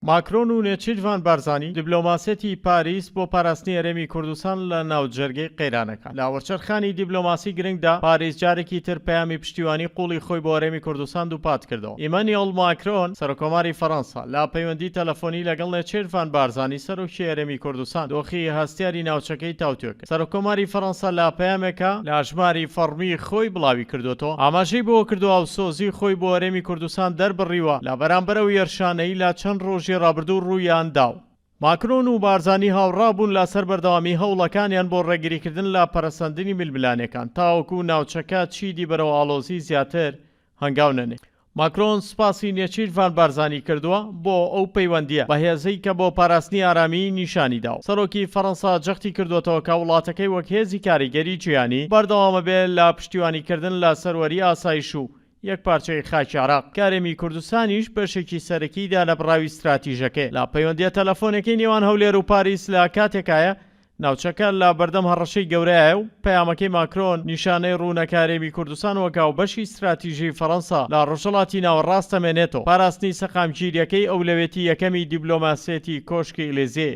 ماکرۆن و نێچیروان بارزانی دیبلۆماسێتی پاریس بۆ پاراستنی هەرێمی کوردستان لە ناوجەرگەی قەیرانەکان. لە وەرچەرخانی دیبلۆماسی گرنگدا پاریس جارێکی تر پەیامی پشتیوانی قوڵی خۆی بۆ هەرێمی کوردستان دووپات کردەوە. ئیمانوئێل ماکرۆن سەرۆکۆماری فەڕەنسا لە پەیوەندی تەلەفۆنی لەگەڵ نێچیروان بارزانی سەرۆکی هەرێمی کوردستان دۆخی هەستیاری ناوچەکەی تاوتوێ کرد. سەرۆکۆماری فەڕەنسا لە پەیامێکە لە ژماری فەرمی خۆی بڵاوی کردوێتەوە ئاماژەی بۆ کردووە ئەوسۆزی خۆی بۆ هەرێمی کوردستان دەربڕیوە لە بەرامبەرەو یێرشانەی لە چەند ڕۆژی ڕابردوو ڕوویان داو. ماکرۆن و بارزانی هاوڕابوون لەسەر بەردەوامی هەوڵەکانیان بۆ ڕێگریکردن لە پەرەسەندنی ململانیەکان تاوەکو ناوچەکە چیدی بەرەو ئاڵۆزی زیاتر هەنگاو نەنێ. ماکرۆن سوپاسی نێچیروان بارزانی کردووە بۆ ئەو پەیوەندیە بەهێزەی کە بۆ پاراستنی ئارامی نیشانی داو. سەرۆکی فەڕەنسا جەختی کردوێتەوە کە وڵاتەکەی وەک هێزی کاریگەری جیهانی بەردەوامە بێت لە پشتیوانیکردن لە سەروەری ئاسایش و یەک پارچەی خاکی عێراق. هەرێمی کوردستانیش بەشێکی سەرەکیدا لە بڕاوی استراتیژەکەی لە پەیوەندیە تەلەفۆنەکەی نێوان هەولێر و پاریس لە کاتێکایە ناوچەکە لە بەردەم هەڕەشەی گەورەیە و پەیامەکەی ماکرۆن نیشانەی ڕوونەکە هەرێمی کوردستان وەکاو بەشی استراتیژی فەڕەنسا لە ڕۆژهەڵاتی ناوەڕاستەمێنێتەوە پاراستنی سەقامگیریەکەی ئەولەوێتی یەکەمی دیبلۆماسێتی کۆشکی ئێلیزێ.